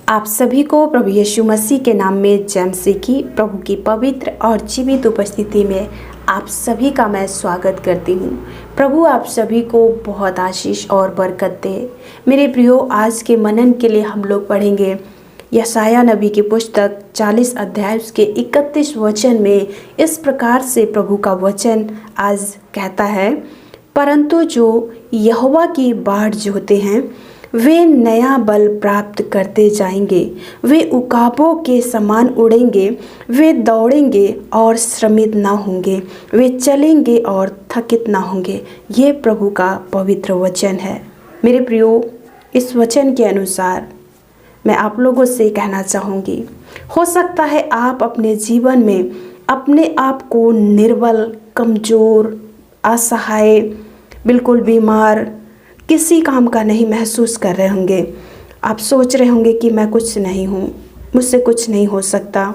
आप सभी को प्रभु यीशु मसीह के नाम में जय मसीह की प्रभु की पवित्र और जीवित उपस्थिति में आप सभी का मैं स्वागत करती हूँ। प्रभु आप सभी को बहुत आशीष और बरकत दे। मेरे प्रियो, आज के मनन के लिए हम लोग पढ़ेंगे यशायाह नबी की पुस्तक 40 अध्याय उसके 31 वचन में। इस प्रकार से प्रभु का वचन आज कहता है, परंतु जो यहोवा की बाट जोहते हैं वे नया बल प्राप्त करते जाएंगे। वे उकाबों के समान उड़ेंगे, वे दौड़ेंगे और श्रमित ना होंगे, वे चलेंगे और थकित ना होंगे। ये प्रभु का पवित्र वचन है। मेरे प्रियो, इस वचन के अनुसार मैं आप लोगों से कहना चाहूँगी, हो सकता है आप अपने जीवन में अपने आप को निर्बल, कमज़ोर, असहाय, बिल्कुल बीमार, किसी काम का नहीं महसूस कर रहे होंगे। आप सोच रहे होंगे कि मैं कुछ नहीं हूँ, मुझसे कुछ नहीं हो सकता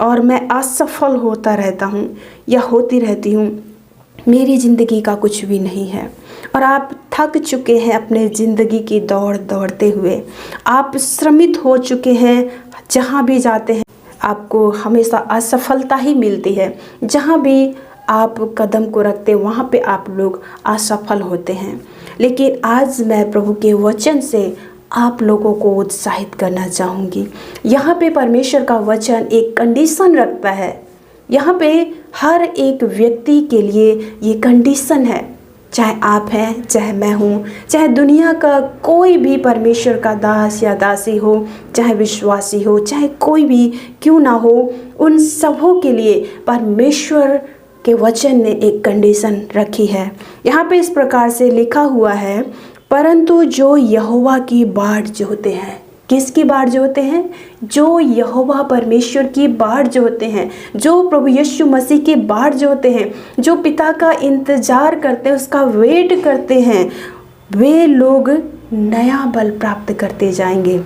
और मैं असफल होता रहता हूँ या होती रहती हूँ, मेरी ज़िंदगी का कुछ भी नहीं है। और आप थक चुके हैं अपने ज़िंदगी की दौड़ दौड़ते हुए। आप श्रमित हो चुके हैं, जहाँ भी जाते हैं आपको हमेशा असफलता ही मिलती है। जहाँ भी आप कदम को रखते हैं वहाँ पे आप लोग असफल होते हैं। लेकिन आज मैं प्रभु के वचन से आप लोगों को उत्साहित करना चाहूँगी। यहाँ पे परमेश्वर का वचन एक कंडीशन रखता है। यहाँ पे हर एक व्यक्ति के लिए ये कंडीशन है, चाहे आप हैं, चाहे मैं हूँ, चाहे दुनिया का कोई भी परमेश्वर का दास या दासी हो, चाहे विश्वासी हो, चाहे कोई भी क्यों ना हो, उन सबों के लिए परमेश्वर के वचन ने एक कंडीशन रखी है। यहाँ पे इस प्रकार से लिखा हुआ है, परंतु जो यहोवा की बाट जोहते हैं। किसकी बाट जोहते हैं? जो यहोवा परमेश्वर की बाट जोहते हैं, जो प्रभु यीशु मसीह की बाट जोहते हैं, जो पिता का इंतजार करते हैं, उसका वेट करते हैं, वे लोग नया बल प्राप्त करते जाएंगे।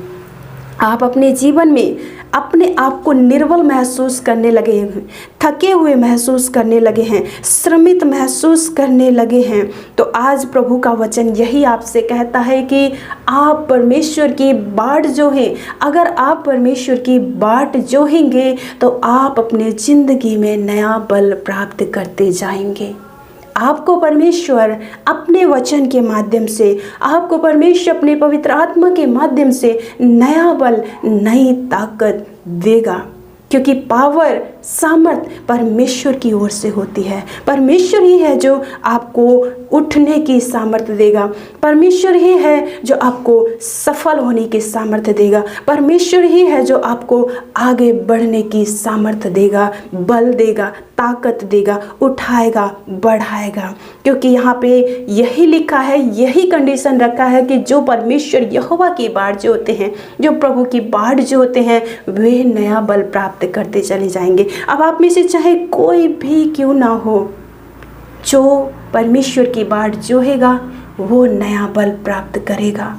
आप अपने जीवन में अपने आप को निर्बल महसूस करने लगे हैं, थके हुए महसूस करने लगे हैं, श्रमित महसूस करने लगे हैं, तो आज प्रभु का वचन यही आपसे कहता है कि आप परमेश्वर की बाट जो है, अगर आप परमेश्वर की बाट जोहेंगे तो आप अपने ज़िंदगी में नया बल प्राप्त करते जाएंगे। आपको परमेश्वर अपने वचन के माध्यम से, आपको परमेश्वर अपने पवित्र आत्मा के माध्यम से नया बल, नई ताकत देगा, क्योंकि पावर, सामर्थ परमेश्वर की ओर से होती है। परमेश्वर ही है जो आपको उठने की सामर्थ्य देगा। परमेश्वर ही है जो आपको सफल होने की सामर्थ्य देगा। परमेश्वर ही है जो आपको आगे बढ़ने की सामर्थ्य देगा, बल देगा, ताकत देगा, उठाएगा, बढ़ाएगा। क्योंकि यहाँ पे यही लिखा है, यही कंडीशन रखा है कि जो परमेश्वर यहोवा की बाट जो होते हैं, जो प्रभु की बाट जो होते हैं, वे नया बल प्राप्त करते चले जाएंगे। अब आप में से चाहे कोई भी क्यों ना हो, जो परमेश्वर की बाट जोहेगा वो नया बल प्राप्त करेगा।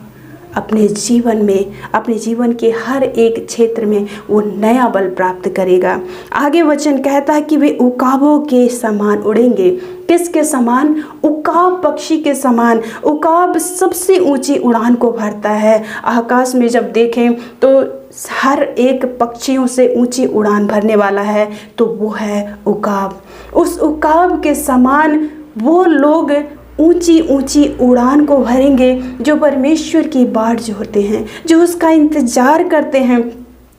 अपने जीवन में, अपने जीवन के हर एक क्षेत्र में वो नया बल प्राप्त करेगा। आगे वचन कहता है कि वे उकाबों के समान उड़ेंगे। किसके समान? उकाब पक्षी के समान। उकाब सबसे ऊंची उड़ान को भरता है। आकाश में जब देखें तो हर एक पक्षियों से ऊंची उड़ान भरने वाला है तो वो है उकाब। उस उकाब के समान वो लोग ऊंची ऊंची उड़ान को भरेंगे जो परमेश्वर की बाट जोहते हैं, जो उसका इंतजार करते हैं,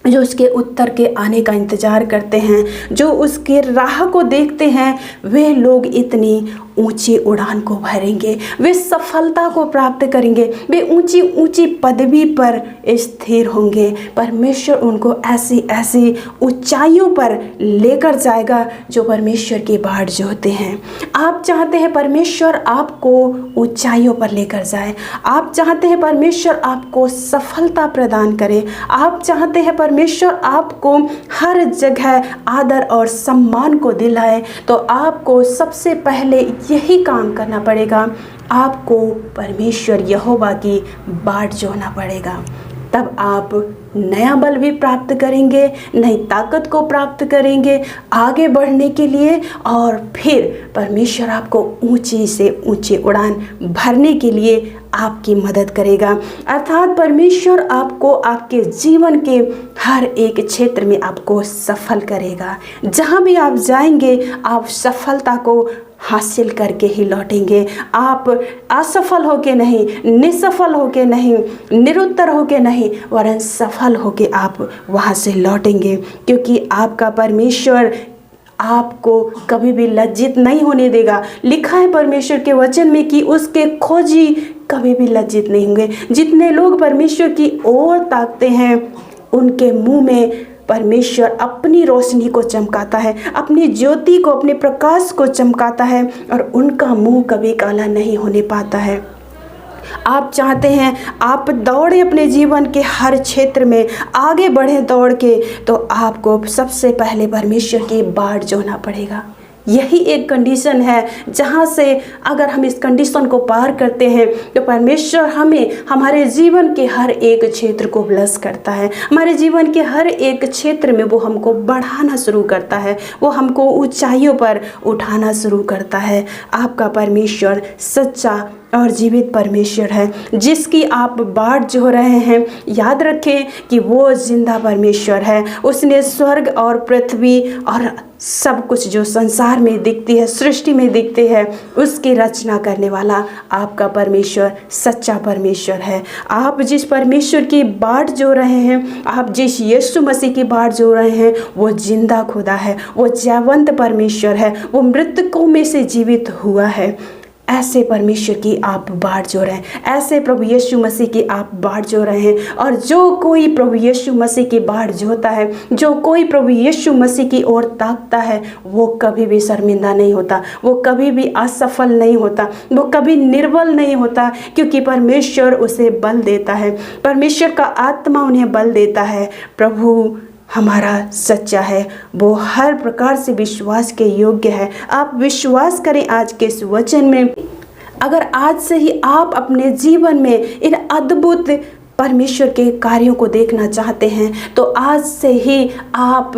जो उसके उत्तर के आने का इंतजार करते हैं, जो उसके राह को देखते हैं। वे लोग इतनी ऊंची उड़ान को भरेंगे, वे सफलता को प्राप्त करेंगे, वे ऊंची ऊंची पदवी पर स्थिर होंगे। परमेश्वर उनको ऐसी ऐसी ऊंचाइयों पर लेकर जाएगा जो परमेश्वर की बाट जोहते हैं। आप चाहते हैं परमेश्वर आपको ऊंचाइयों पर लेकर जाए, आप चाहते हैं परमेश्वर आपको सफलता प्रदान करे, आप चाहते हैं परमेश्वर आपको हर जगह आदर और सम्मान को दिलाए, तो आपको सबसे पहले यही काम करना पड़ेगा। आपको परमेश्वर यहोवा की बाट जोहना पड़ेगा। तब आप नया बल भी प्राप्त करेंगे, नई ताकत को प्राप्त करेंगे आगे बढ़ने के लिए, और फिर परमेश्वर आपको ऊंची से ऊंची उड़ान भरने के लिए आपकी मदद करेगा। अर्थात परमेश्वर आपको आपके जीवन के हर एक क्षेत्र में आपको सफल करेगा। जहाँ भी आप जाएंगे आप सफलता को हासिल करके ही लौटेंगे। आप असफल होके नहीं, निसफल होके नहीं, निरुत्तर होके नहीं, वरन सफल होके आप वहाँ से लौटेंगे, क्योंकि आपका परमेश्वर आपको कभी भी लज्जित नहीं होने देगा। लिखा है परमेश्वर के वचन में कि उसके खोजी कभी भी लज्जित नहीं होंगे। जितने लोग परमेश्वर की ओर ताकते हैं उनके मुंह में परमेश्वर अपनी रोशनी को चमकाता है, अपनी ज्योति को, अपने प्रकाश को चमकाता है, और उनका मुंह कभी काला नहीं होने पाता है। आप चाहते हैं आप दौड़े अपने जीवन के हर क्षेत्र में आगे बढ़े दौड़ के, तो आपको सबसे पहले परमेश्वर की बाट जोहना पड़ेगा। यही एक कंडीशन है जहाँ से अगर हम इस कंडीशन को पार करते हैं तो परमेश्वर हमें हमारे जीवन के हर एक क्षेत्र को ब्लेस करता है। हमारे जीवन के हर एक क्षेत्र में वो हमको बढ़ाना शुरू करता है, वो हमको ऊंचाइयों पर उठाना शुरू करता है। आपका परमेश्वर सच्चा और जीवित परमेश्वर है, जिसकी आप बाट जो रहे हैं। याद रखें कि वो जिंदा परमेश्वर है। उसने स्वर्ग और पृथ्वी और सब कुछ जो संसार में दिखती है, सृष्टि में दिखती है, उसकी रचना करने वाला आपका परमेश्वर सच्चा परमेश्वर है। आप जिस परमेश्वर की बाट जो रहे हैं, आप जिस यीशु मसीह की बाट जो रहे हैं, वो जिंदा खुदा है, वो जयवंत परमेश्वर है, वो मृतकों में से जीवित हुआ है। ऐसे परमेश्वर की आप बाट जो रहे हैं, ऐसे प्रभु यीशु मसीह की आप बाट जो रहे हैं। और जो कोई प्रभु यीशु मसीह की बाट जोता है, जो कोई प्रभु यीशु मसीह की ओर ताकता है, वो कभी भी शर्मिंदा नहीं होता, वो कभी भी असफल नहीं होता, वो कभी निर्बल नहीं होता, क्योंकि परमेश्वर उसे बल देता है। परमेश्वर का आत्मा उन्हें बल देता है। प्रभु हमारा सच्चा है, वो हर प्रकार से विश्वास के योग्य है। आप विश्वास करें आज के इस वचन में। अगर आज से ही आप अपने जीवन में इन अद्भुत परमेश्वर के कार्यों को देखना चाहते हैं, तो आज से ही आप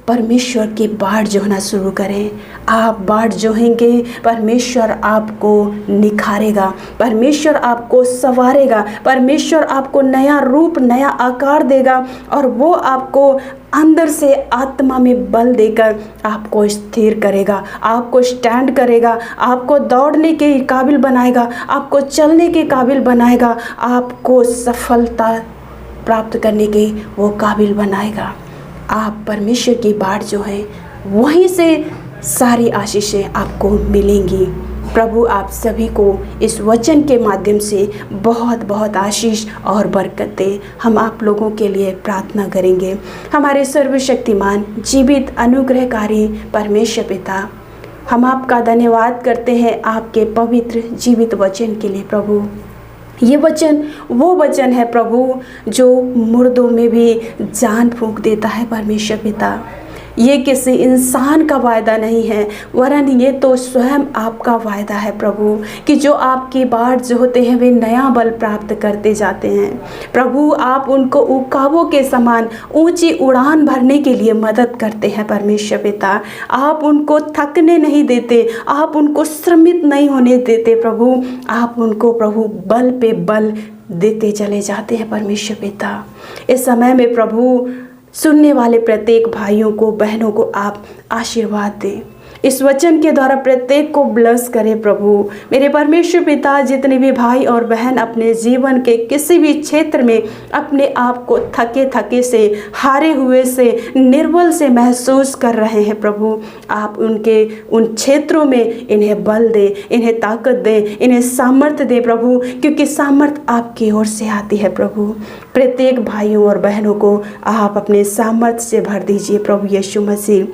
परमेश्वर की बाट जोहना शुरू करें। आप बाट जोहेंगे, परमेश्वर आपको निखारेगा, परमेश्वर आपको संवारेगा, परमेश्वर आपको नया रूप, नया आकार देगा, और वो आपको अंदर से आत्मा में बल देकर आपको स्थिर करेगा, आपको स्टैंड करेगा, आपको दौड़ने के काबिल बनाएगा, आपको चलने के काबिल बनाएगा, आपको सफलता प्राप्त करने के वो काबिल बनाएगा। आप परमेश्वर की बाट जो है वहीं से सारी आशीषें आपको मिलेंगी। प्रभु आप सभी को इस वचन के माध्यम से बहुत बहुत आशीष और बरकत दे। हम आप लोगों के लिए प्रार्थना करेंगे। हमारे सर्वशक्तिमान जीवित अनुग्रहकारी परमेश्वर पिता, हम आपका धन्यवाद करते हैं आपके पवित्र जीवित वचन के लिए। प्रभु ये वचन वो वचन है प्रभु जो मुर्दों में भी जान फूंक देता है। परमेश्वर पिता, ये किसी इंसान का वायदा नहीं है, वरन ये तो स्वयं आपका वायदा है प्रभु, कि जो आपकी बाट जो होते हैं वे नया बल प्राप्त करते जाते हैं। प्रभु आप उनको उकाबों के समान ऊंची उड़ान भरने के लिए मदद करते हैं। परमेश्वर पिता, आप उनको थकने नहीं देते, आप उनको श्रमित नहीं होने देते प्रभु, आप उनको प्रभु बल पे बल देते चले जाते हैं। परमेश्वर पिता, इस समय में प्रभु सुनने वाले प्रत्येक भाइयों को, बहनों को आप आशीर्वाद दें। इस वचन के द्वारा प्रत्येक को ब्लेस करें प्रभु। मेरे परमेश्वर पिता, जितने भी भाई और बहन अपने जीवन के किसी भी क्षेत्र में अपने आप को थके थके से, हारे हुए से, निर्बल से महसूस कर रहे हैं प्रभु, आप उनके उन क्षेत्रों में इन्हें बल दे, इन्हें ताकत दे, इन्हें सामर्थ्य दे प्रभु, क्योंकि सामर्थ्य आपकी ओर से आती है प्रभु। प्रत्येक भाइयों और बहनों को आप अपने सामर्थ्य से भर दीजिए प्रभु यीशु मसीह।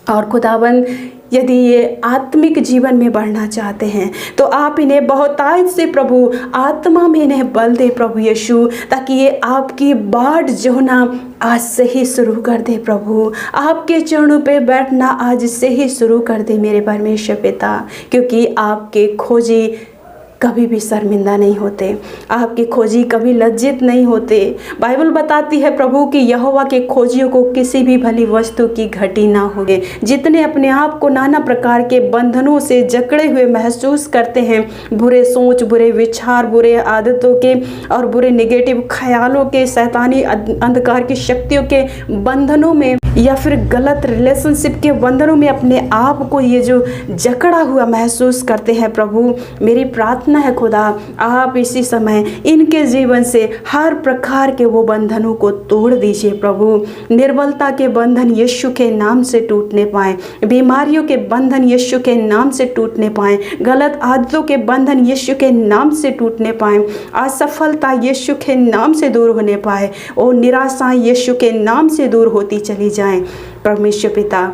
और खुदावन, यदि ये आत्मिक जीवन में बढ़ना चाहते हैं तो आप इन्हें बहुतायत से प्रभु आत्मा में इन्हें बल दे प्रभु यीशु, ताकि ये आपकी बाट जोहना आज से ही शुरू कर दे प्रभु, आपके चरणों पे बैठना आज से ही शुरू कर दे मेरे परमेश्वर पिता, क्योंकि आपके खोजी कभी भी शर्मिंदा नहीं होते, आपके खोजी कभी लज्जित नहीं होते। बाइबल बताती है प्रभु कि यहोवा के खोजियों को किसी भी भली वस्तु की घटी ना होगी। जितने अपने आप को नाना प्रकार के बंधनों से जकड़े हुए महसूस करते हैं, बुरे सोच, बुरे विचार, बुरे आदतों के और बुरे नेगेटिव ख्यालों के, शैतानी अंधकार की शक्तियों के बंधनों में या फिर गलत रिलेशनशिप के बंधनों में अपने आप को ये जो जकड़ा हुआ महसूस करते हैं, प्रभु मेरी प्रार्थना है खुदा, आप इसी समय इनके जीवन से हर प्रकार के वो बंधनों को तोड़ दीजिए प्रभु। निर्बलता के बंधन यीशु के नाम से टूटने पाए, बीमारियों के बंधन यीशु के नाम से टूटने पाए, गलत आदतों के बंधन यीशु के नाम से टूटने पाए, असफलता यीशु के नाम से दूर होने पाए, और निराशा यीशु के नाम से दूर होती चली जाए। परमेश्वर पिता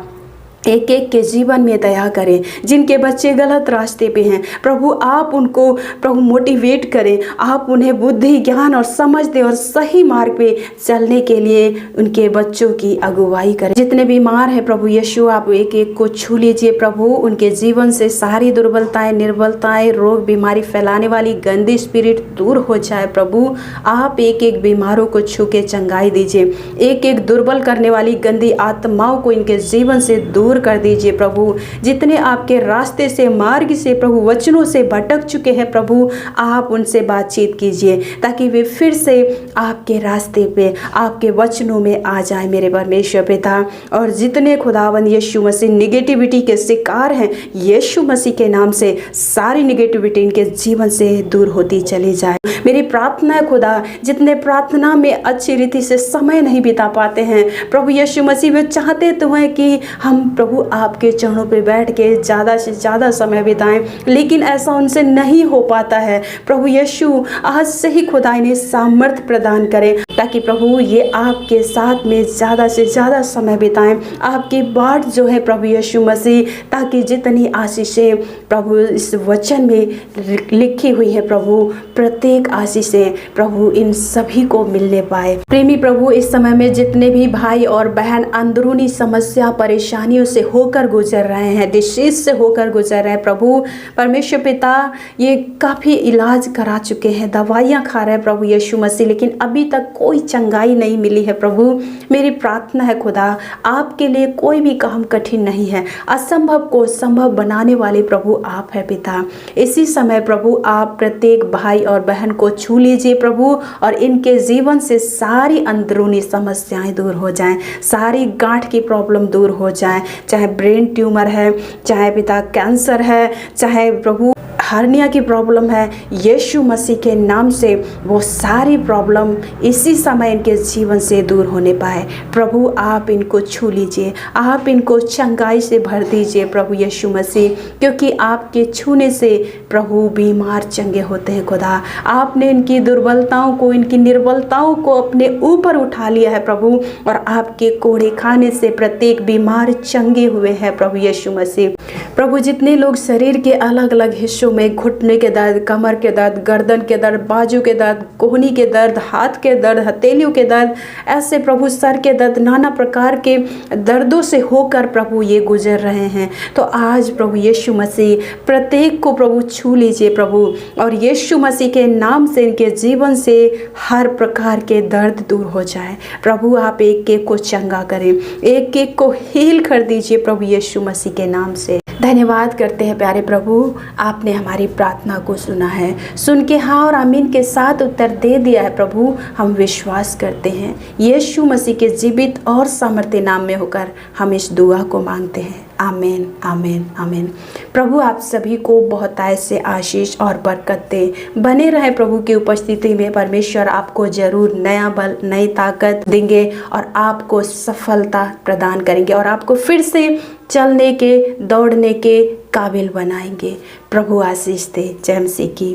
एक एक के जीवन में दया करें। जिनके बच्चे गलत रास्ते पे हैं प्रभु, आप उनको प्रभु मोटिवेट करें, आप उन्हें बुद्धि, ज्ञान और समझ दें और सही मार्ग पे चलने के लिए उनके बच्चों की अगुवाई करें। जितने बीमार हैं प्रभु यीशु, आप एक एक को छू लीजिए प्रभु। उनके जीवन से सारी दुर्बलताएं, निर्बलताएं, रोग, बीमारी फैलाने वाली गंदी स्पिरिट दूर हो जाए प्रभु। आप एक एक बीमारों को छू के चंगाई दीजिए। एक एक दुर्बल करने वाली गंदी आत्माओं को इनके जीवन से दूर कर दीजिए प्रभु। जितने आपके रास्ते से, मार्ग से प्रभु, वचनों से भटक चुके हैं प्रभु, आप उनसे बातचीत कीजिए ताकि वे फिर से आपके रास्ते पे, आपके वचनों में आ जाए मेरे परमेश्वर पिता। और जितने खुदावंद यीशु मसीह निगेटिविटी के शिकार हैं, यीशु मसीह के नाम से सारी निगेटिविटी इनके जीवन से दूर होती चली जाए। मेरी प्रार्थना है खुदा, जितने प्रार्थना में अच्छी रीति से समय नहीं बिता पाते हैं प्रभु यीशु मसीह, वे चाहते तो हैं कि हम प्रभु आपके चरणों पे बैठ के ज़्यादा से ज़्यादा समय बिताएं, लेकिन ऐसा उनसे नहीं हो पाता है। प्रभु यीशु आज से ही खुदा इन्हें सामर्थ्य प्रदान करें ताकि प्रभु ये आपके साथ में ज़्यादा से ज़्यादा समय बिताएं। आपकी बाट जो है प्रभु यीशु मसीह, ताकि जितनी आशीषें प्रभु इस वचन में लिखी हुई है प्रभु, प्रत्येक आशीषें प्रभु इन सभी को मिलने पाए। प्रेमी प्रभु, इस समय में जितने भी भाई और बहन अंदरूनी समस्या, परेशानियों से होकर गुजर रहे हैं, डिसीज से होकर गुजर रहे हैं प्रभु परमेश्वर पिता, ये काफ़ी इलाज करा चुके हैं, दवाइयाँ खा रहे हैं प्रभु यीशु मसीह, लेकिन अभी तक कोई चंगाई नहीं मिली है प्रभु। मेरी प्रार्थना है खुदा, आपके लिए कोई भी काम कठिन नहीं है, असंभव को संभव बनाने वाले प्रभु आप है पिता। इसी समय प्रभु आप प्रत्येक भाई और बहन को छू लीजिए प्रभु, और इनके जीवन से सारी अंदरूनी समस्याएं दूर हो जाएं, सारी गांठ की प्रॉब्लम दूर हो जाए, चाहे ब्रेन ट्यूमर है, चाहे पिता कैंसर है, चाहे प्रभु हार्निया की प्रॉब्लम है, यीशु मसीह के नाम से वो सारी प्रॉब्लम इसी समय इनके जीवन से दूर होने पाए। प्रभु आप इनको छू लीजिए, आप इनको चंगाई से भर दीजिए प्रभु यीशु मसीह, क्योंकि आपके छूने से प्रभु बीमार चंगे होते हैं खुदा। आपने इनकी दुर्बलताओं को, इनकी निर्बलताओं को अपने ऊपर उठा लिया है प्रभु, और आपके कोड़े खाने से प्रत्येक बीमार चंगे हुए हैं प्रभु यीशु मसीह। प्रभु जितने लोग शरीर के अलग अलग हिस्सों में, घुटने के दर्द, कमर के दर्द, गर्दन के दर्द, बाजू के दर्द, कोहनी के दर्द, हाथ के दर्द, हथेलियों के दर्द, ऐसे प्रभु सर के दर्द, नाना प्रकार के दर्दों से होकर प्रभु ये गुजर रहे हैं, तो आज प्रभु यीशु मसीह प्रत्येक को प्रभु छू लीजिए प्रभु, और यीशु मसीह के नाम से इनके जीवन से हर प्रकार के दर्द दूर हो जाए प्रभु। आप एक एक को चंगा करें, एक एक को हील कर दीजिए प्रभु यीशु मसीह के नाम से। धन्यवाद करते हैं प्यारे प्रभु, आपने हमारी प्रार्थना को सुना है, सुन के हाँ और आमीन के साथ उत्तर दे दिया है प्रभु। हम विश्वास करते हैं यीशु मसीह के जीवित और सामर्थ्य नाम में होकर हम इस दुआ को मांगते हैं, आमीन आमीन आमीन। प्रभु आप सभी को बहुत ऐसे आशीष और बरकत दे, बने रहे प्रभु की उपस्थिति में। परमेश्वर आपको जरूर नया बल, नई ताकत देंगे और आपको सफलता प्रदान करेंगे और आपको फिर से चलने के, दौड़ने के काबिल बनाएंगे। प्रभु आशीष दे। जय मसीह की।